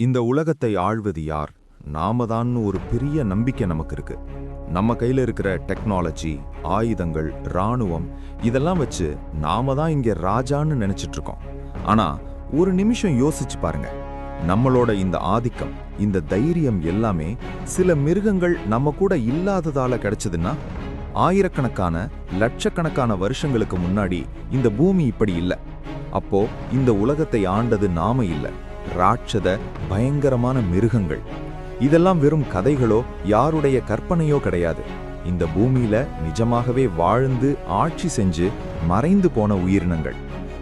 இந்த உலகத்தை ஆள்வது யார்? நாம தான் ஒரு பெரிய நம்பிக்கை நமக்கு இருக்கு. நம்ம கையில இருக்கிற டெக்னாலஜி, ஆயுதங்கள், ராணுவம் இதெல்லாம் வச்சு நாம தான் இங்க ராஜான்னு நினைச்சிட்டு இருக்கோம். ஆனா ஒரு நிமிஷம் யோசிச்சு பாருங்க. நம்மளோட இந்த ஆதிக்கம், இந்த தைரியம் எல்லாமே சில மிருகங்கள் நம்ம கூட இல்லாததால கிடைச்சதுன்னா, ஆயிரக்கணக்கான லட்சக்கணக்கான வருஷங்களுக்கு முன்னாடி இந்த பூமி இப்படி இல்லை. அப்போ இந்த உலகத்தை ஆண்டது நாம இல்ல, ராட்சத பயங்கரமான மிருகங்கள். இதெல்லாம் வெறும் கதைகளோ யாருடைய கற்பனையோ கிடையாது. இந்த பூமியில நிஜமாகவே வாழ்ந்து ஆட்சி செஞ்சு மறைந்து போன உயிரினங்கள்.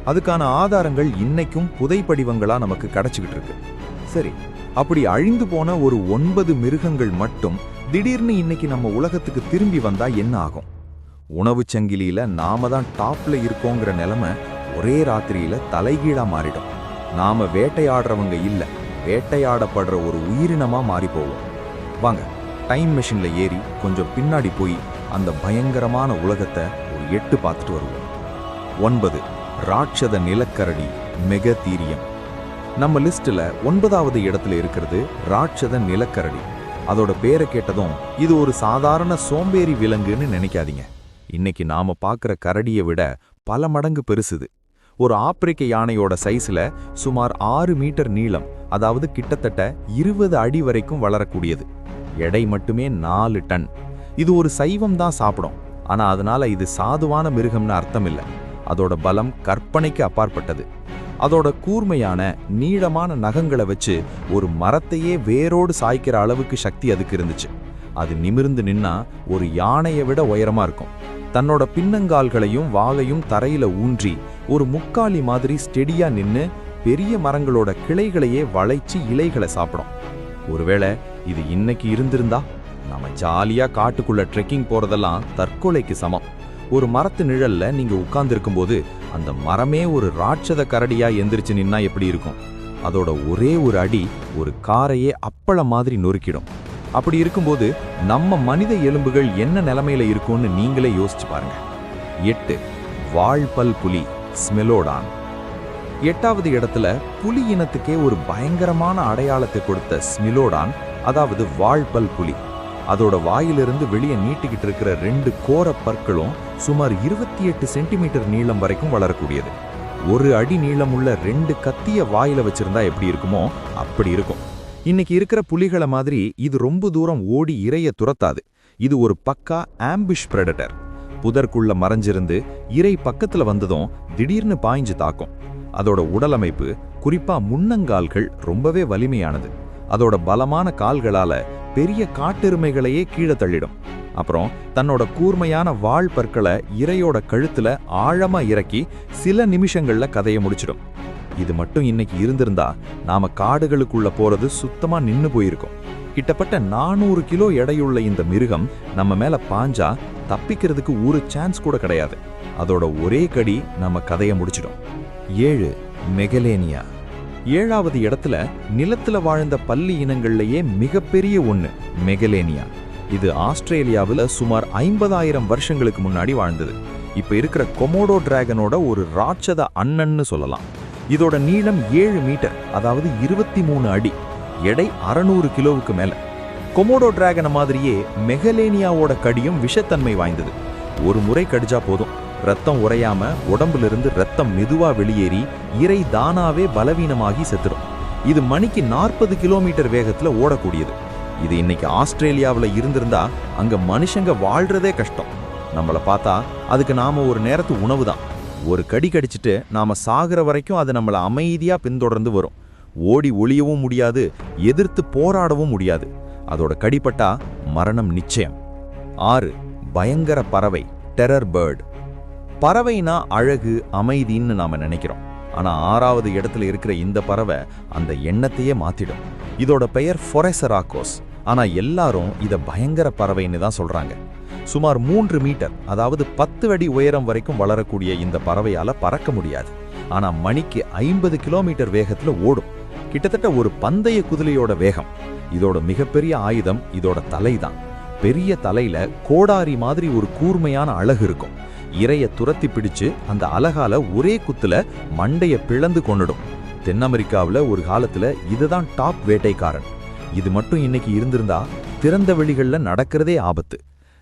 அதுக்கான ஆதாரங்கள் இன்னைக்கும் புதைப்படிவங்களா நமக்கு கிடைச்சுக்கிட்டு இருக்கு. சரி, அப்படி அழிந்து போன ஒரு 9 மிருகங்கள் மட்டும் திடீர்னு இன்னைக்கு நம்ம உலகத்துக்கு திரும்பி வந்தா என்ன ஆகும்? உணவுச் சங்கிலியில நாம தான் டாப்ல இருக்கோங்கிற நிலைமை ஒரே ராத்திரியில தலைகீழா மாறிடும். நாம வேட்டையாடுறவங்க இல்ல, வேட்டையாடப்படுற ஒரு உயிரினமா மாறி போவோம். வாங்க, டைம் மெஷின்ல ஏறி கொஞ்சம் பின்னாடி போய் அந்த பயங்கரமான உலகத்தை ஒரு எட்டு பார்த்துட்டு வருவோம். 9. ராட்சத நிலக்கரடி மெகதீரியம். நம்ம லிஸ்ட்ல 9வது இடத்துல இருக்கிறது ராட்சத நிலக்கரடி. அதோட பேரை கேட்டதும் இது ஒரு சாதாரண சோம்பேறி விலங்குன்னு நினைக்காதீங்க. இன்னைக்கு நாம பார்க்குற கரடியை விட பல மடங்கு பெருசுது. ஒரு ஆப்பிரிக்க யானையோட சைஸ்ல சுமார் 6 மீட்டர் நீளம், அதாவது கிட்டத்தட்ட 20 அடி வரைக்கும் வளரக்கூடியது. எடை மட்டுமே 4 டன். இது ஒரு சைவம் தான் சாப்பிடும். ஆனா அதனால இது சாதுவான மிருகம்னு அர்த்தம் இல்லை. அதோட பலம் கற்பனைக்கு அப்பாற்பட்டது. அதோட கூர்மையான நீளமான நகங்களை வச்சு ஒரு மரத்தையே வேரோடு சாய்க்கிற அளவுக்கு சக்தி அதுக்கு இருந்துச்சு. அது நிமிர்ந்து நின்னா ஒரு யானையை விட உயரமா இருக்கும். தன்னோட பின்னங்கால்களையும் வாலையும் தரையில ஊன்றி ஒரு முக்காலி மாதிரி ஸ்டெடியா நின்னு பெரிய மரங்களோட கிளைகளையே வளைச்சு இலைகளை சாப்பிடும். ஒருவேளை இது இன்னைக்கு இருந்திருந்தா நாம ஜாலியா காட்டுக்குள்ள ட்ரெக்கிங் போறதெல்லாம் தற்கொலைக்கு சமம். ஒரு மரத்து நிழல்ல நீங்க உட்கார்ந்து இருக்கும்போது அந்த மரமே ஒரு ராட்சத கரடியா எந்திரிச்சு நின்னா எப்படி இருக்கும்? அதோட ஒரே ஒரு அடி ஒரு காரையே அப்பள மாதிரி நொறுக்கிடும். அப்படி இருக்கும்போது நம்ம மனித எலும்புகள் என்ன நிலைமையில இருக்கும்னு நீங்களே யோசிச்சு பாருங்க. 8. வால்பல் புலி ஸ்மெலோடான். 8வது இடத்துல புலி இனத்துக்கே ஒரு பயங்கரமான அடையாளத்தை கொடுத்த ஸ்மெலோடான், அதாவது வால்பல் புலி. அதோட வாயிலிருந்து வெளியே நீட்டிக்கிட்டு இருக்கிற 2 கோர பற்களும் சுமார் 28 சென்டிமீட்டர் நீளம் வரைக்கும் வளரக்கூடியது. 1 அடி நீளமுள்ள 2 கத்திய வாயில வச்சிருந்தா எப்படி இருக்குமோ அப்படி இருக்கும். இன்னைக்கு இருக்கிற புலிகளை மாதிரி இது ரொம்ப தூரம் ஓடி இரைய துரத்தாது. இது ஒரு பக்கா ஆம்பிஷ் பிரெடட்டர். புதற்குள்ள மறைஞ்சிருந்து இரை பக்கத்துல வந்ததும் திடீர்னு பாய்ஞ்சு தாக்கும். அதோட உடலமைப்பு, குறிப்பா முன்னங்கால்கள் ரொம்பவே வலிமையானது. அதோட பலமான கால்களால பெரிய காட்டெருமைகளையே கீழே தள்ளிடும். அப்புறம் தன்னோட கூர்மையான வால் பற்களை இரையோட கழுத்துல ஆழமா இறக்கி சில நிமிஷங்கள்ல கதையை முடிச்சிடும். இது மட்டும் இன்னைக்கு இருந்திருந்தா நாம காடுகளுக்குள்ள போறது சுத்தமா நின்னு போயிருக்கும். கிட்டத்தட்ட 400 கிலோ எடையுள்ள இந்த மிருகம் நம்ம மேல பாஞ்சா தப்பிக்கிறதுக்கு ஒரு சான்ஸ் கூட கிடையாது. அதோட ஒரே கடி நம்ம கதையை முடிச்சிடும். 7. மெகலேனியா. 7வது இடத்துல நிலத்துல வாழ்ந்த பல்லி இனங்கள்லயே மிகப்பெரிய ஒண்ணு மெகலேனியா. இது ஆஸ்திரேலியாவில் சுமார் 50,000 வருஷங்களுக்கு முன்னாடி வாழ்ந்தது. இப்ப இருக்கிற கொமோடோ டிராகனோட ஒரு ராட்சத அண்ணன்னு சொல்லலாம். இதோட நீளம் 7 மீட்டர், அதாவது 23 அடி. எடை 600 கிலோவுக்கு மேல. கொமோடோ டிராகன மாதிரியே மெகலேனியாவோட கடியும் விஷத்தன்மை வாய்ந்தது. ஒரு முறை கடிச்சா போதும், ரத்தம் உறையாம உடம்புல இருந்து ரத்தம் மெதுவா வெளியேறி இரை தானாவே பலவீனமாகி செத்துடும். இது மணிக்கு 40 கிலோமீட்டர் வேகத்துல ஓடக்கூடியது. இது இன்னைக்கு ஆஸ்திரேலியாவில் இருந்திருந்தா அங்க மனுஷங்க வாழ்றதே கஷ்டம். நம்மளை பார்த்தா அதுக்கு நாம ஒரு நேரத்து உணவு தான். ஒரு கடி கடிச்சிட்டு நாம சாகிற வரைக்கும் அது நம்மளை அமைதியா பின்தொடர்ந்து வரும். ஓடி ஒளியவும் முடியாது, எதிர்த்து போராடவும் முடியாது. அதோட கடிப்பட்டா மரணம் நிச்சயம். 6. பயங்கர பறவை டெரர் பேர்ட். பறவைனா அழகு, அமைதின்னு நாம நினைக்கிறோம். ஆனா 6வது இடத்துல இருக்கிற இந்த பறவை அந்த எண்ணத்தையே மாத்திடும். இதோட பெயர் ஃபொரெசராக்கோஸ். ஆனா எல்லாரும் இத பயங்கர பறவைன்னு தான் சொல்றாங்க. சுமார் 3 மீட்டர், அதாவது 10 அடி உயரம் வரைக்கும் வளரக்கூடிய இந்த பறவையால பறக்க முடியாது. ஆனா மணிக்கு 50 கிலோமீட்டர் வேகத்துல ஓடும். கிட்டத்தட்ட ஒரு பந்தய குதிரையோட வேகம். இதோட மிகப்பெரிய ஆயுதம் இதோட தலைதான். பெரிய தலையில கோடாரி மாதிரி ஒரு கூர்மையான அலகு இருக்கும். இரைய துரத்தி பிடிச்சு அந்த அலகால ஒரே குத்துல மண்டைய பிளந்து கொண்டுடும். தென் அமெரிக்காவில் ஒரு காலத்துல இதுதான் டாப் வேட்டைக்காரன். இது மட்டும் இன்னைக்கு இருந்திருந்தா திறந்த வெளிகள்ல நடக்கிறதே ஆபத்து.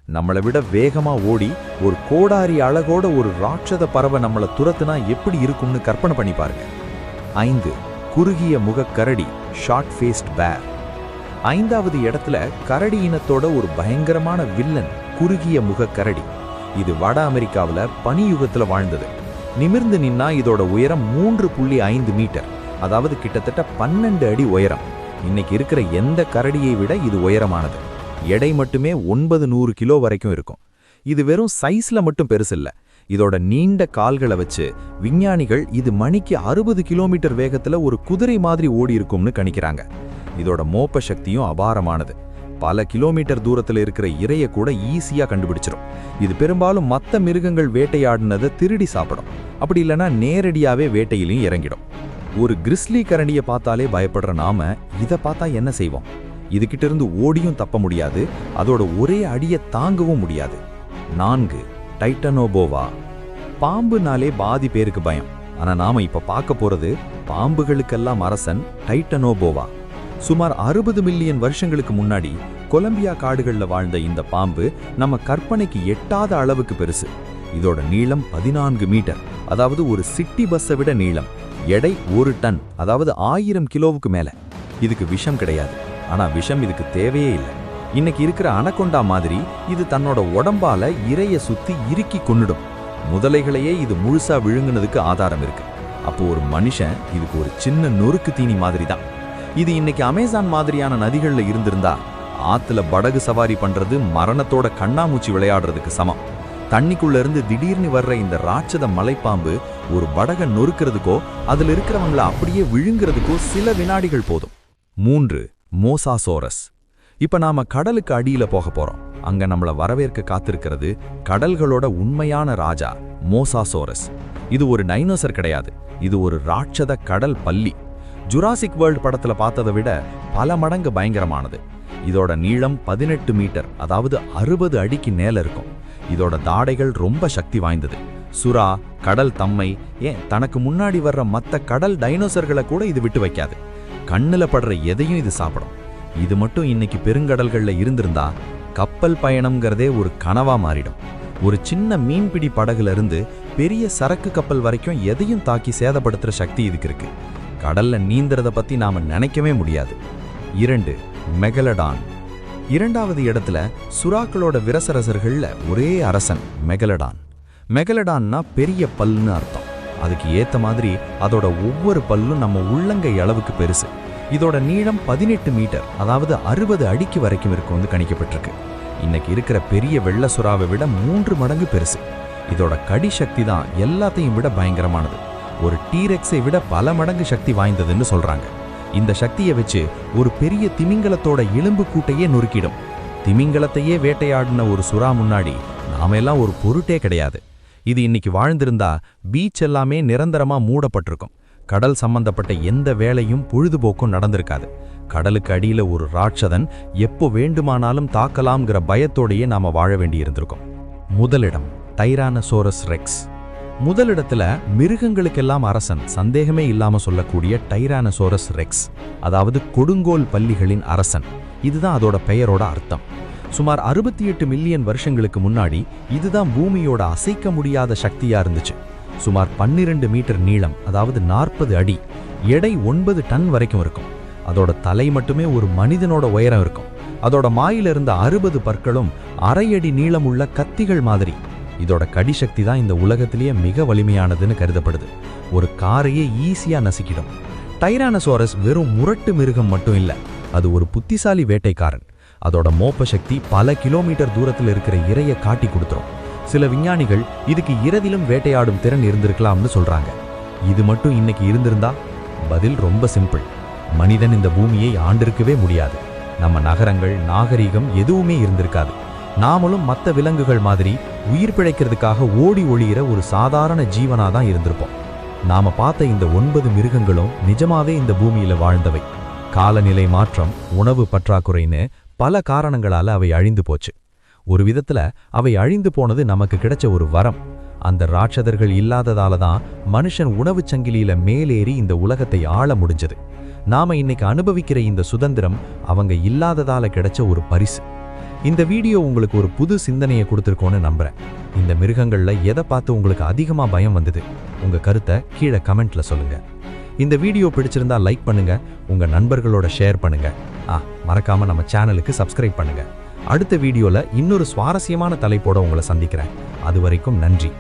நம்மளை விட வேகமா ஓடி ஒரு கோடாரி அழகோட ஒரு ராட்சத பறவை நம்மளை துரத்துனா எப்படி இருக்கும்னு கற்பனை பண்ணி பாருங்க. 5. குறுகிய முக கரடி, ஷார்ட் ஃபேஸ்ட் பேர். 5வது இடத்துல கரடி இனத்தோட ஒரு பயங்கரமான வில்லன் குறுகிய முக கரடி. இது வட அமெரிக்காவில் பனியுகத்துல வாழ்ந்தது. நிமிர்ந்து நின்னா இதோட உயரம் 3.5 மீட்டர், அதாவது கிட்டத்தட்ட 12 அடி உயரம். இன்னைக்கு இருக்கிற எந்த கரடியை விட இது உயரமானது. எடை மட்டுமே 900 கிலோ வரைக்கும் இருக்கும். இது வெறும் சைஸ்ல மட்டும் பெருசில்ல, இதோட நீண்ட கால்களை வச்சு விஞ்ஞானிகள் இது மணிக்கு 60 கிலோமீட்டர் வேகத்துல ஒரு குதிரை மாதிரி ஓடி இருக்கும்னு கணிக்கிறாங்க. இதோட மோப்ப சக்தியும் அபாரமானது. பல கிலோமீட்டர் தூரத்தில் இருக்கிற இரையை கூட ஈஸியா கண்டுபிடிச்சிடும். இது பெரும்பாலும் மற்ற மிருகங்கள் வேட்டையாடினதை திருடி சாப்பிடும், அப்படி இல்லைன்னா நேரடியாவே வேட்டையிலையும் இறங்கிடும். ஒரு கிறிஸ்லி கரண்டியை பார்த்தாலே பயப்படுற நாம இதை பார்த்தா என்ன செய்வோம்? இதுகிட்ட இருந்து ஓடியும் தப்ப முடியாது, அதோட ஒரே அடியை தாங்கவும் முடியாது. 4. டைட்டனோபோவா. பாம்புனாலே பாதி பேருக்கு பயம். ஆனா நாம இப்ப பார்க்க போறது பாம்புகளுக்கெல்லாம் அரசன் டைட்டனோபோவா. சுமார் 60 மில்லியன் வருஷங்களுக்கு முன்னாடி கொலம்பியா காடுகள்ல வாழ்ந்த இந்த பாம்பு நம்ம கற்பனைக்கு எட்டாத அளவுக்கு பெருசு. இதோட நீளம் 14 மீட்டர், அதாவது ஒரு சிட்டி பஸ்ஸை விட நீளம். எடை 1 டன், அதாவது 1000 கிலோவுக்கு மேல. இதுக்கு விஷம் கிடையாது, ஆனா விஷம் இதுக்கு தேவையே இல்லை. இன்னைக்கு இருக்கிற அனகொண்டா மாதிரி இது தன்னோட உடம்பால இரைய சுத்தி இறுக்கி கொன்னுடும். முதலைகளையே இது முழுசா விழுங்குனதுக்கு ஆதாரம் இருக்கு. அப்போ ஒரு மனுஷன் இதுக்கு ஒரு சின்ன நொறுக்கு தீனி மாதிரி தான். இது இன்னைக்கு அமேசான் மாதிரியான நதிகள்ல இருந்திருந்தா ஆத்துல படகு சவாரி பண்றது மரணத்தோட கண்ணாமூச்சி விளையாடுறதுக்கு சமம். தண்ணிக்குள்ள இருந்து திடீர்னு வர்ற இந்த ராட்சத மலைப்பாம்பு ஒரு படகை நொறுக்கிறதுக்கோ அதுல இருக்கிறவங்கள அப்படியே விழுங்குறதுக்கோ சில வினாடிகள் போதும். 3. மோசாசோரஸ். இப்ப நாம கடலுக்கு அடியில போக போறோம். அங்க நம்மள வரவேற்க காத்திருக்கிறது கடல்களோட உண்மையான ராஜா மோசாசோரஸ். இது ஒரு டைனோசர் கிடையாது, இது ஒரு ராட்சத கடல் பல்லி. ஜுராசிக் வேர்ல்ட் படத்துல பார்த்ததை விட பல மடங்கு பயங்கரமானது. இதோட நீளம் 18 மீட்டர், அதாவது 60 அடிக்கு மேல இருக்கும். இதோட தாடைகள் ரொம்ப சக்தி வாய்ந்தது. சுறா, கடல் தம்மை, ஏன் தனக்கு முன்னாடி வர்ற மத்த கடல் டைனோசர்களை கூட இது விட்டு வைக்காது. கண்ணுல படுற எதையும் இது சாப்பிடும். இது மட்டும் இன்னைக்கு பெருங்கடல்கள்ல இருந்திருந்தா கப்பல் பயணம்ங்கிறதே ஒரு கனவா மாறிடும். ஒரு சின்ன மீன்பிடி படகுல இருந்து பெரிய சரக்கு கப்பல் வரைக்கும் எதையும் தாக்கி சேதப்படுத்துற சக்தி இதுக்கு இருக்கு. கடல்ல நீந்துறத பத்தி நாம நினைக்கவே முடியாது. 2. மெகலடான். 2வது இடத்துல சுறாக்களோட விரசரசர்கள்ல ஒரே அரசன் மெகலடான். மெகலடான்னா பெரிய பல்லுன்னு அர்த்தம். அதுக்கு ஏத்த மாதிரி அதோட ஒவ்வொரு பல்லும் நம்ம உள்ளங்கை அளவுக்கு பெருசு. இதோட நீளம் 18 மீட்டர், அதாவது 60 அடிக்கு வரைக்கும் இருக்கும்னு கணிக்கப்பட்டிருக்கு. இன்னைக்கு இருக்கிற பெரிய வெள்ள சுறாவை விட 3 மடங்கு பெருசு. இதோட கடி சக்தி தான் எல்லாத்தையும் விட பயங்கரமானது. ஒரு டீரெக்ஸை விட பல மடங்கு சக்தி வாய்ந்ததுன்னு சொல்றாங்க. இந்த சக்தியை வச்சு ஒரு பெரிய திமிங்கலத்தோட எலும்பு கூட்டையே நொறுக்கிடும். திமிங்கலத்தையே வேட்டையாடின ஒரு சுறா முன்னாடி நாம எல்லாம் ஒரு பொருட்டே கிடையாது. இது இன்னைக்கு வாழ்ந்திருந்தா பீச் எல்லாமே நிரந்தரமா மூடப்பட்டிருக்கும். கடல் சம்பந்தப்பட்ட எந்த வேலையும் பொழுதுபோக்கும் நடந்திருக்காது. கடலுக்கு அடியில ஒரு ராட்சதன் எப்போ வேண்டுமானாலும் தாக்கலாம்ங்கிற பயத்தோடையே நாம வாழ வேண்டியிருந்திருக்கும். முதலிடம் டைரானசோரஸ் ரெக்ஸ். முதலிடத்துல மிருகங்களுக்கெல்லாம் அரசன் சந்தேகமே இல்லாம சொல்லக்கூடிய டைரானசோரஸ் ரெக்ஸ், அதாவது கொடுங்கோல் பல்லிகளின் அரசன். இதுதான் அதோட பெயரோட அர்த்தம். சுமார் 68 மில்லியன் வருஷங்களுக்கு முன்னாடி இதுதான் பூமியோட அசைக்க முடியாத சக்தியா இருந்துச்சு. சுமார் 12 மீட்டர் நீளம், அதாவது 40 அடி. எடை 9 டன் வரைக்கும் இருக்கும். அதோட தலை மட்டுமே ஒரு மனிதனோட உயரம் இருக்கும். அதோட மாயில இருந்த 60 பற்களும் அரை அடி நீளம் உள்ள கத்திகள் மாதிரி. இதோட கடிசக்தி தான் இந்த உலகத்திலேயே மிக வலிமையானதுன்னு கருதப்படுது. ஒரு காரையே ஈஸியா நசுக்கிடும். டைரானசோரஸ் வெறும் முரட்டு மிருகம் மட்டும் இல்ல, அது ஒரு புத்திசாலி வேட்டைக்காரன். அதோட மோப்ப சக்தி பல கிலோமீட்டர் தூரத்தில் இருக்கிற இரையை காட்டி கொடுத்துரும். சில விஞ்ஞானிகள் இதுக்கு இரவிலும் வேட்டையாடும் திறன் இருந்திருக்கலாம்னு சொல்றாங்க. இது மட்டும் இன்னைக்கு இருந்திருந்தா பதில் ரொம்ப சிம்பிள். மனிதன் இந்த பூமியை ஆண்டிருக்கவே முடியாது. நம்ம நகரங்கள், நாகரீகம் எதுவுமே இருந்திருக்காது. நாமளும் மற்ற விலங்குகள் மாதிரி உயிர் பிழைக்கிறதுக்காக ஓடி ஒளியிற ஒரு சாதாரண ஜீவனாதான் இருந்திருப்போம். நாம பார்த்த இந்த 9 மிருகங்களும் நிஜமாவே இந்த பூமியில வாழ்ந்தவை. காலநிலை மாற்றம், உணவு பற்றாக்குறைன்னு பல காரணங்களால அவை அழிந்து போச்சு. ஒரு விதத்துல அவை அழிந்து போனது நமக்கு கிடைச்ச ஒரு வரம். அந்த ராட்சதர்கள் இல்லாததால தான் மனுஷன் உணவுச் சங்கிலியில மேலேறி இந்த உலகத்தை ஆள முடிஞ்சது. நாம இன்னைக்கு அனுபவிக்கிற இந்த சுதந்திரம் அவங்க இல்லாததால கிடைச்ச ஒரு பரிசு. இந்த வீடியோ உங்களுக்கு ஒரு புது சிந்தனையை கொடுத்துருக்கோன்னு நம்புறேன். இந்த மிருகங்கள்ல எதை பார்த்து உங்களுக்கு அதிகமா பயம் வந்தது? உங்க கருத்தை கீழே கமெண்ட்ல சொல்லுங்க. இந்த வீடியோ பிடிச்சிருந்தா லைக் பண்ணுங்க, உங்க நண்பர்களோட ஷேர் பண்ணுங்க. மறக்காம நம்ம சேனலுக்கு சப்ஸ்கிரைப் பண்ணுங்க. அடுத்த வீடியோல இன்னொரு சுவாரஸ்யமான தலைப்போட உங்களை சந்திக்கிறேன். அது வரைக்கும் நன்றி.